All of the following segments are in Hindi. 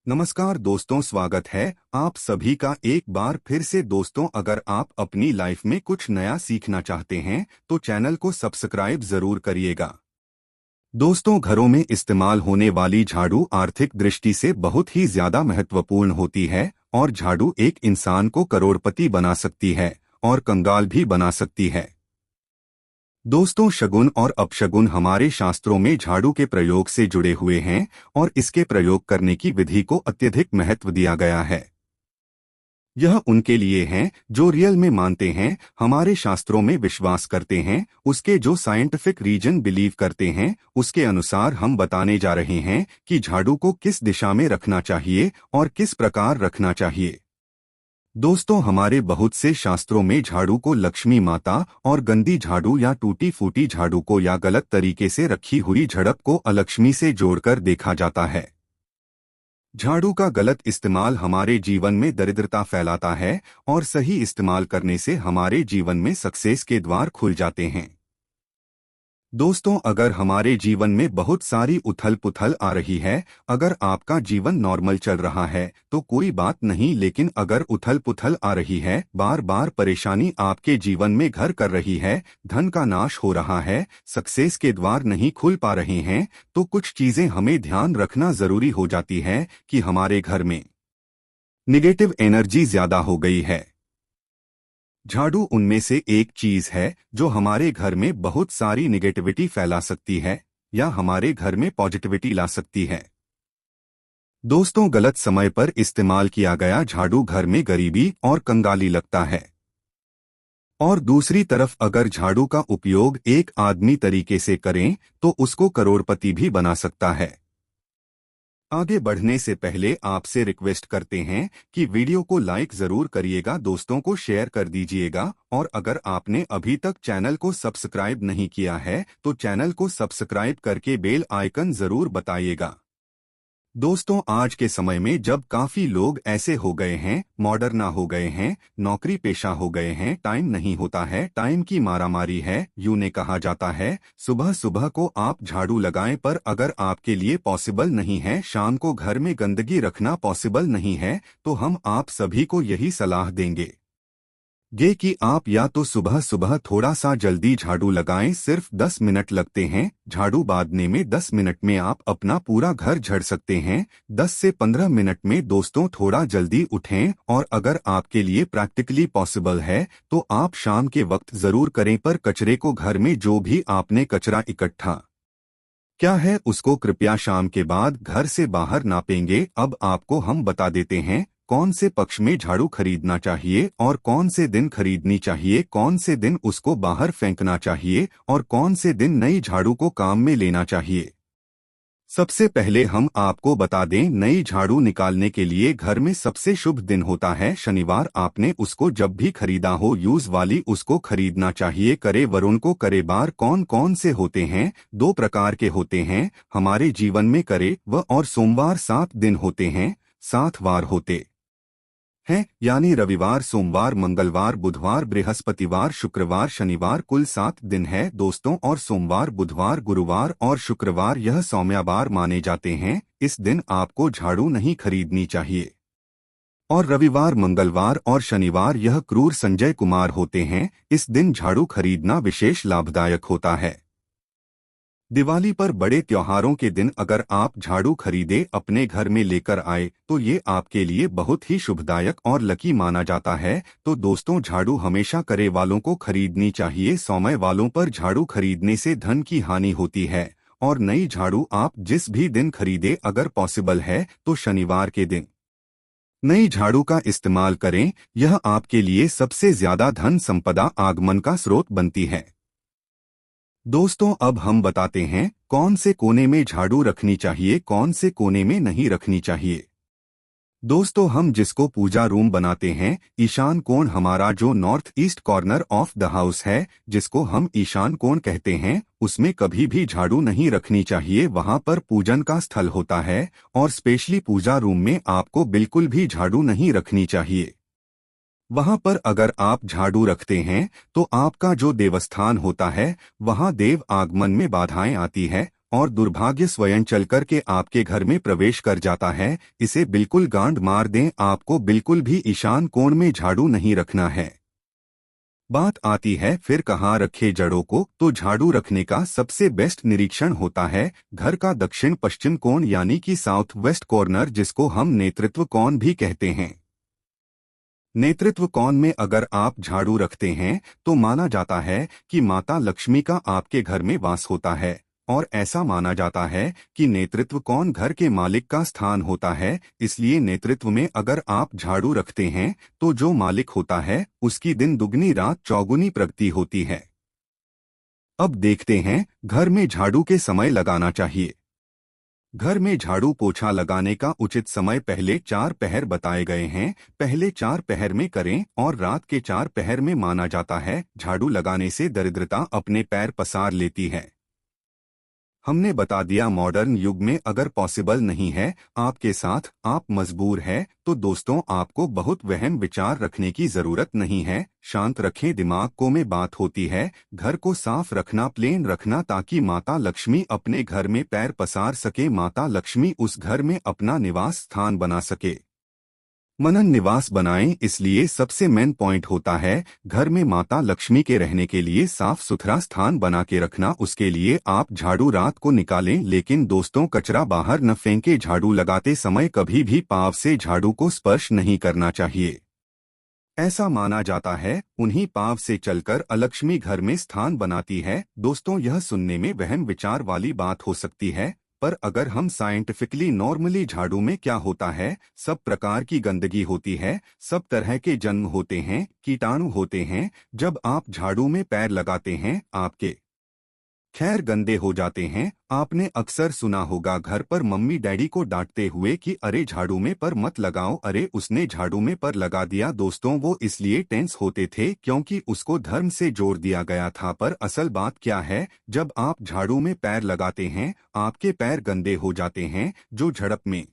नमस्कार दोस्तों, स्वागत है आप सभी का एक बार फिर से। दोस्तों, अगर आप अपनी लाइफ में कुछ नया सीखना चाहते हैं तो चैनल को सब्सक्राइब जरूर करिएगा। दोस्तों, घरों में इस्तेमाल होने वाली झाड़ू आर्थिक दृष्टि से बहुत ही ज्यादा महत्वपूर्ण होती है और झाड़ू एक इंसान को करोड़पति बना सकती है और कंगाल भी बना सकती है। दोस्तों, शगुन और अपशगुन हमारे शास्त्रों में झाड़ू के प्रयोग से जुड़े हुए हैं और इसके प्रयोग करने की विधि को अत्यधिक महत्व दिया गया है। यह उनके लिए हैं जो रियल में मानते हैं, हमारे शास्त्रों में विश्वास करते हैं, उसके जो साइंटिफिक रीजन बिलीव करते हैं, उसके अनुसार हम बताने जा रहे हैं कि झाड़ू को किस दिशा में रखना चाहिए और किस प्रकार रखना चाहिए। दोस्तों, हमारे बहुत से शास्त्रों में झाड़ू को लक्ष्मी माता और गंदी झाड़ू या टूटी फूटी झाड़ू को या गलत तरीके से रखी हुई झड़प को अलक्ष्मी से जोड़कर देखा जाता है। झाड़ू का गलत इस्तेमाल हमारे जीवन में दरिद्रता फैलाता है और सही इस्तेमाल करने से हमारे जीवन में सक्सेस के द्वार खुल जाते हैं। दोस्तों, अगर हमारे जीवन में बहुत सारी उथल पुथल आ रही है, अगर आपका जीवन नॉर्मल चल रहा है तो कोई बात नहीं, लेकिन अगर उथल पुथल आ रही है, बार बार परेशानी आपके जीवन में घर कर रही है, धन का नाश हो रहा है, सक्सेस के द्वार नहीं खुल पा रहे हैं, तो कुछ चीजें हमें ध्यान रखना जरूरी हो जाती है कि हमारे घर में निगेटिव एनर्जी ज्यादा हो गई है। झाड़ू उनमें से एक चीज है जो हमारे घर में बहुत सारी निगेटिविटी फैला सकती है या हमारे घर में पॉजिटिविटी ला सकती है। दोस्तों, गलत समय पर इस्तेमाल किया गया झाड़ू घर में गरीबी और कंगाली लगता है। और दूसरी तरफ अगर झाड़ू का उपयोग एक आदमी तरीके से करें तो उसको करोड़पति भी बना सकता है। आगे बढ़ने से पहले आपसे रिक्वेस्ट करते हैं कि वीडियो को लाइक जरूर करिएगा, दोस्तों को शेयर कर दीजिएगा और अगर आपने अभी तक चैनल को सब्सक्राइब नहीं किया है तो चैनल को सब्सक्राइब करके बेल आइकन जरूर बताइएगा। दोस्तों, आज के समय में जब काफी लोग ऐसे हो गए हैं, मॉडर्ना हो गए हैं, नौकरी पेशा हो गए हैं, टाइम नहीं होता है, टाइम की मारामारी है, यूं ने कहा जाता है सुबह सुबह को आप झाड़ू लगाएं, पर अगर आपके लिए पॉसिबल नहीं है, शाम को घर में गंदगी रखना पॉसिबल नहीं है, तो हम आप सभी को यही सलाह देंगे कि आप या तो सुबह सुबह थोड़ा सा जल्दी झाड़ू लगाएं, सिर्फ 10 मिनट लगते हैं। झाड़ू बांधने में 10 मिनट में आप अपना पूरा घर झड़ सकते हैं। 10 से 15 मिनट में दोस्तों थोड़ा जल्दी उठें और अगर आपके लिए प्रैक्टिकली पॉसिबल है तो आप शाम के वक्त जरूर करें, पर कचरे को घर में जो भी आपने कचरा इकट्ठा क्या है उसको कृपया शाम के बाद घर से बाहर नापेंगे। अब आपको हम बता देते हैं कौन से पक्ष में झाड़ू खरीदना चाहिए और कौन से दिन खरीदनी चाहिए, कौन से दिन उसको बाहर फेंकना चाहिए और कौन से दिन नई झाड़ू को काम में लेना चाहिए। सबसे पहले हम आपको बता दें, नई झाड़ू निकालने के लिए घर में सबसे शुभ दिन होता है शनिवार। आपने उसको जब भी खरीदा हो यूज वाली उसको खरीदना चाहिए। करे वरुण को करे बार कौन कौन से होते हैं? 2 प्रकार के होते हैं हमारे जीवन में, करे व और सोमवार 7 दिन होते हैं, 7 वार होते हैं, यानी रविवार, सोमवार, मंगलवार, बुधवार, बृहस्पतिवार, शुक्रवार, शनिवार, कुल 7 दिन है दोस्तों। और सोमवार, बुधवार, गुरुवार और शुक्रवार यह सौम्यवार माने जाते हैं। इस दिन आपको झाड़ू नहीं खरीदनी चाहिए। और रविवार, मंगलवार और शनिवार यह क्रूर संजय कुमार होते हैं। इस दिन झाड़ू खरीदना विशेष लाभदायक होता है। दिवाली पर बड़े त्योहारों के दिन अगर आप झाड़ू खरीदे अपने घर में लेकर आए तो ये आपके लिए बहुत ही शुभदायक और लकी माना जाता है। तो दोस्तों, झाड़ू हमेशा करे वालों को खरीदनी चाहिए। सौम्य वालों पर झाड़ू खरीदने से धन की हानि होती है। और नई झाड़ू आप जिस भी दिन खरीदे, अगर पॉसिबल है तो शनिवार के दिन नई झाड़ू का इस्तेमाल करें। यह आपके लिए सबसे ज्यादा धन संपदा आगमन का स्रोत बनती है। दोस्तों, अब हम बताते हैं कौन से कोने में झाड़ू रखनी चाहिए, कौन से कोने में नहीं रखनी चाहिए। दोस्तों, हम जिसको पूजा रूम बनाते हैं, ईशान कोण हमारा जो north east corner of the house है, जिसको हम ईशान कोण कहते हैं, उसमें कभी भी झाड़ू नहीं रखनी चाहिए। वहां पर पूजन का स्थल होता है और स्पेशली पूजा रूम में आपको बिल्कुल भी झाड़ू नहीं रखनी चाहिए। वहां पर अगर आप झाड़ू रखते हैं तो आपका जो देवस्थान होता है वहां देव आगमन में बाधाएं आती है। और दुर्भाग्य स्वयं चलकर के आपके घर में प्रवेश कर जाता है। इसे बिल्कुल गांड मार दें, आपको बिल्कुल भी ईशान कोण में झाड़ू नहीं रखना है। बात आती है फिर कहाँ रखे जड़ों को, तो झाड़ू रखने का सबसे बेस्ट निरीक्षण होता है घर का दक्षिण पश्चिम कोण यानी कि साउथ वेस्ट कॉर्नर, जिसको हम नेतृत्व कोण भी कहते हैं। नेतृत्व कोण में अगर आप झाड़ू रखते हैं तो माना जाता है कि माता लक्ष्मी का आपके घर में वास होता है, और ऐसा माना जाता है कि नेतृत्व कोण घर के मालिक का स्थान होता है। इसलिए नेतृत्व में अगर आप झाड़ू रखते हैं तो जो मालिक होता है उसकी दिन दुगनी रात चौगुनी प्रगति होती है। अब देखते हैं घर में झाड़ू के समय लगाना चाहिए। घर में झाड़ू पोछा लगाने का उचित समय पहले 4 पहर बताए गए हैं। पहले 4 पहर में करें और रात के 4 पहर में माना जाता है झाड़ू लगाने से दरिद्रता अपने पैर पसार लेती है। हमने बता दिया मॉडर्न युग में अगर पॉसिबल नहीं है आपके साथ, आप मजबूर है, तो दोस्तों आपको बहुत वहम विचार रखने की जरूरत नहीं है। शांत रखें दिमाग को, में बात होती है घर को साफ रखना, प्लेन रखना, ताकि माता लक्ष्मी अपने घर में पैर पसार सके, माता लक्ष्मी उस घर में अपना निवास स्थान बना सके। मनन निवास बनाएं। इसलिए सबसे मेन पॉइंट होता है घर में माता लक्ष्मी के रहने के लिए साफ सुथरा स्थान बना के रखना। उसके लिए आप झाड़ू रात को निकालें, लेकिन दोस्तों कचरा बाहर न फेंके। झाड़ू लगाते समय कभी भी पाँव से झाड़ू को स्पर्श नहीं करना चाहिए। ऐसा माना जाता है उन्हीं पाँव से चलकर अलक्ष्मी घर में स्थान बनाती है। दोस्तों यह सुनने में वहम विचार वाली बात हो सकती है, पर अगर हम साइंटिफिकली नॉर्मली झाड़ू में क्या होता है, सब प्रकार की गंदगी होती है, सब तरह के जन्म होते हैं, कीटाणु होते हैं। जब आप झाड़ू में पैर लगाते हैं आपके खैर गंदे हो जाते हैं। आपने अक्सर सुना होगा घर पर मम्मी डैडी को डांटते हुए कि अरे झाड़ू में पर मत लगाओ, अरे उसने झाड़ू में पर लगा दिया। दोस्तों वो इसलिए टेंस होते थे क्योंकि उसको धर्म से जोड़ दिया गया था। पर असल बात क्या है, जब आप झाड़ू में पैर लगाते हैं आपके पैर गंदे हो जाते हैं। जो झड़प में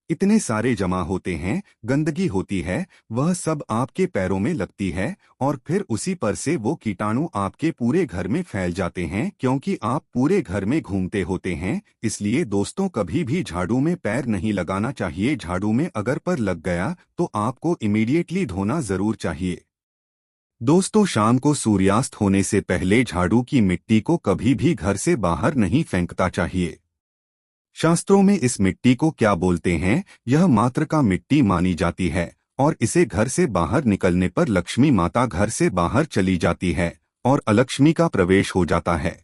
इतने सारे जमा होते हैं, गंदगी होती है, वह सब आपके पैरों में लगती है और फिर उसी पर से वो कीटाणु आपके पूरे घर में फैल जाते हैं, क्योंकि आप पूरे घर में घूमते होते हैं। इसलिए दोस्तों कभी भी झाड़ू में पैर नहीं लगाना चाहिए। झाड़ू में अगर पर लग गया तो आपको इमीडिएटली धोना जरूर चाहिए। दोस्तों शाम को सूर्यास्त होने से पहले झाड़ू की मिट्टी को कभी भी घर से बाहर नहीं फेंकता चाहिए। शास्त्रों में इस मिट्टी को क्या बोलते हैं, यह मात्र का मिट्टी मानी जाती है और इसे घर से बाहर निकलने पर लक्ष्मी माता घर से बाहर चली जाती है और अलक्ष्मी का प्रवेश हो जाता है।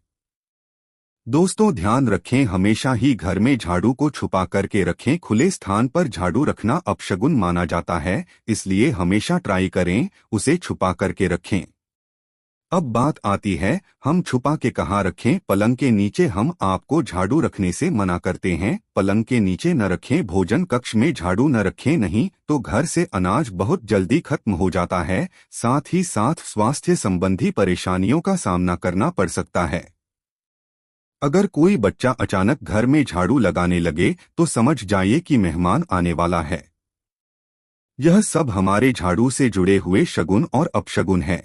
दोस्तों ध्यान रखें हमेशा ही घर में झाड़ू को छुपा करके रखें। खुले स्थान पर झाड़ू रखना अपशगुन माना जाता है, इसलिए हमेशा ट्राई करें उसे छुपा करके रखें। अब बात आती है हम छुपा के कहाँ रखें। पलंग के नीचे हम आपको झाड़ू रखने से मना करते हैं। पलंग के नीचे न रखें, भोजन कक्ष में झाड़ू न रखें, नहीं तो घर से अनाज बहुत जल्दी खत्म हो जाता है। साथ ही साथ स्वास्थ्य संबंधी परेशानियों का सामना करना पड़ सकता है। अगर कोई बच्चा अचानक घर में झाड़ू लगाने लगे तो समझ जाइए कि मेहमान आने वाला है। यह सब हमारे झाड़ू से जुड़े हुए शगुन और अपशगुन है।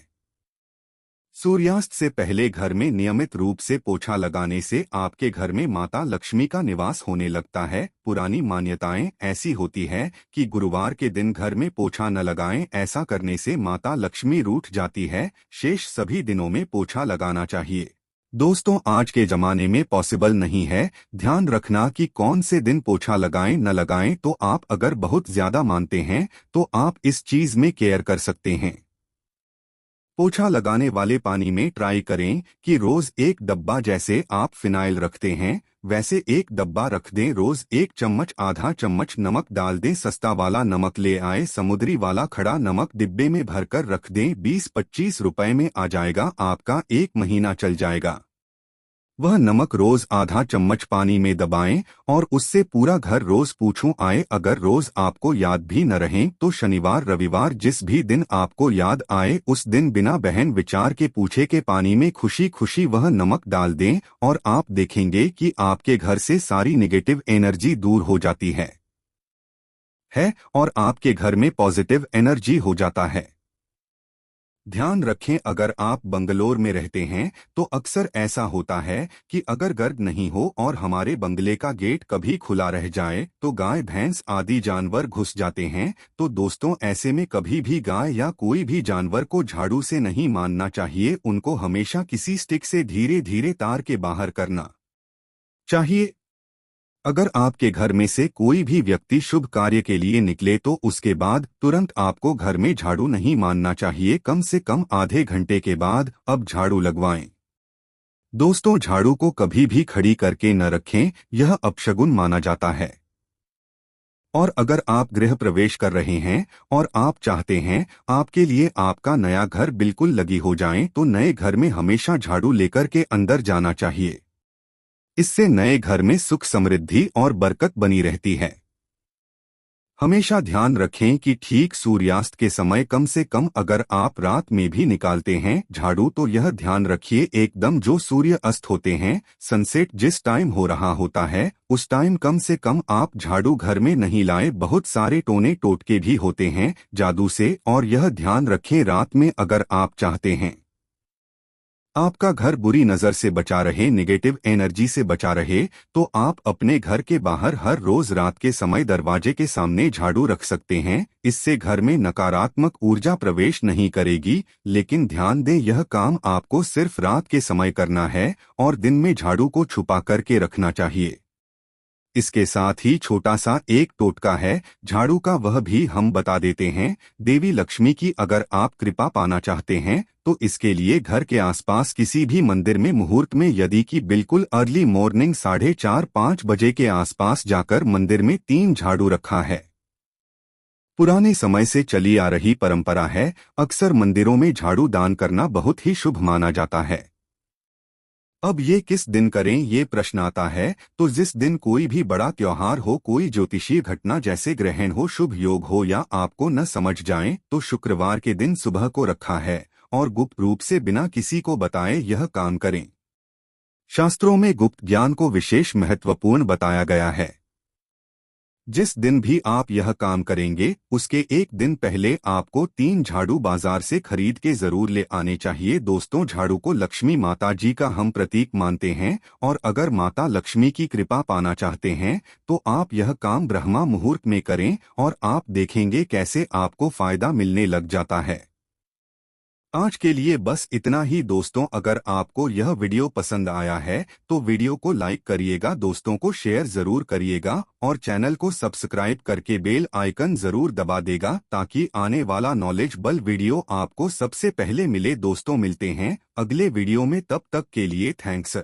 सूर्यास्त से पहले घर में नियमित रूप से पोछा लगाने से आपके घर में माता लक्ष्मी का निवास होने लगता है। पुरानी मान्यताएं ऐसी होती है कि गुरुवार के दिन घर में पोछा न लगाएं, ऐसा करने से माता लक्ष्मी रूठ जाती है। शेष सभी दिनों में पोछा लगाना चाहिए। दोस्तों आज के जमाने में पॉसिबल नहीं है। ध्यान रखना कि कौन से दिन पोछा लगाएं न लगाएं। तो आप अगर बहुत ज्यादा मानते हैं तो आप इस चीज में केयर कर सकते हैं। पोछा लगाने वाले पानी में ट्राई करें कि रोज एक डब्बा, जैसे आप फिनाइल रखते हैं वैसे एक डब्बा रख दें। रोज 1 चम्मच आधा चम्मच नमक डाल दें। सस्ता वाला नमक ले आए, समुद्री वाला खड़ा नमक डिब्बे में भरकर रख दें। 20-25 रुपए में आ जाएगा, आपका 1 महीना चल जाएगा। वह नमक रोज आधा चम्मच पानी में दबाएं और उससे पूरा घर रोज पूछूं आए। अगर रोज आपको याद भी न रहें तो शनिवार रविवार जिस भी दिन आपको याद आए उस दिन बिना बहन विचार के पूछे के पानी में खुशी खुशी वह नमक डाल दें और आप देखेंगे कि आपके घर से सारी नेगेटिव एनर्जी दूर हो जाती है और आपके घर में पॉजिटिव एनर्जी हो जाता है। ध्यान रखें, अगर आप बंगलोर में रहते हैं तो अक्सर ऐसा होता है कि अगर गर्द नहीं हो और हमारे बंगले का गेट कभी खुला रह जाए तो गाय भैंस आदि जानवर घुस जाते हैं। तो दोस्तों, ऐसे में कभी भी गाय या कोई भी जानवर को झाड़ू से नहीं मारना चाहिए, उनको हमेशा किसी स्टिक से धीरे धीरे तार के बाहर करना चाहिए। अगर आपके घर में से कोई भी व्यक्ति शुभ कार्य के लिए निकले तो उसके बाद तुरंत आपको घर में झाड़ू नहीं मारना चाहिए, कम से कम आधे घंटे के बाद अब झाड़ू लगवाएं। दोस्तों, झाड़ू को कभी भी खड़ी करके न रखें, यह अपशगुन माना जाता है। और अगर आप गृह प्रवेश कर रहे हैं और आप चाहते हैं आपके लिए आपका नया घर बिल्कुल लगी हो जाए तो नए घर में हमेशा झाड़ू लेकर के अंदर जाना चाहिए। इससे नए घर में सुख समृद्धि और बरकत बनी रहती है। हमेशा ध्यान रखें कि ठीक सूर्यास्त के समय कम से कम अगर आप रात में भी निकालते हैं झाड़ू तो यह ध्यान रखिए एकदम जो सूर्य अस्त होते हैं, सनसेट जिस टाइम हो रहा होता है उस टाइम कम से कम आप झाड़ू घर में नहीं लाएं। बहुत सारे टोने टोटके भी होते हैं जादू से, और यह ध्यान रखें रात में अगर आप चाहते हैं आपका घर बुरी नजर से बचा रहे, नेगेटिव एनर्जी से बचा रहे, तो आप अपने घर के बाहर हर रोज रात के समय दरवाजे के सामने झाड़ू रख सकते हैं। इससे घर में नकारात्मक ऊर्जा प्रवेश नहीं करेगी। लेकिन ध्यान दें, यह काम आपको सिर्फ रात के समय करना है और दिन में झाड़ू को छुपा करके रखना चाहिए। इसके साथ ही छोटा सा एक टोटका है झाड़ू का, वह भी हम बता देते हैं। देवी लक्ष्मी की अगर आप कृपा पाना चाहते हैं तो इसके लिए घर के आसपास किसी भी मंदिर में मुहूर्त में, यदि कि बिल्कुल अर्ली मॉर्निंग 4:30-5 बजे के आसपास जाकर मंदिर में 3 झाड़ू रखा है। पुराने समय से चली आ रही परंपरा है, अक्सर मंदिरों में झाड़ू दान करना बहुत ही शुभ माना जाता है। अब ये किस दिन करें ये प्रश्न आता है, तो जिस दिन कोई भी बड़ा त्योहार हो, कोई ज्योतिषीय घटना जैसे ग्रहण हो, शुभ योग हो या आपको न समझ जाए तो शुक्रवार के दिन सुबह को रखा है और गुप्त रूप से बिना किसी को बताए यह काम करें। शास्त्रों में गुप्त ज्ञान को विशेष महत्वपूर्ण बताया गया है। जिस दिन भी आप यह काम करेंगे उसके एक दिन पहले आपको 3 झाड़ू बाजार से खरीद के जरूर ले आने चाहिए। दोस्तों, झाड़ू को लक्ष्मी माता जी का हम प्रतीक मानते हैं और अगर माता लक्ष्मी की कृपा पाना चाहते हैं तो आप यह काम ब्रह्मा मुहूर्त में करें और आप देखेंगे कैसे आपको फायदा मिलने लग जाता है। आज के लिए बस इतना ही दोस्तों। अगर आपको यह वीडियो पसंद आया है तो वीडियो को लाइक करिएगा, दोस्तों को शेयर जरूर करिएगा और चैनल को सब्सक्राइब करके बेल आइकन जरूर दबा देगा ताकि आने वाला नॉलेजेबल वीडियो आपको सबसे पहले मिले। दोस्तों, मिलते हैं अगले वीडियो में, तब तक के लिए थैंक्स।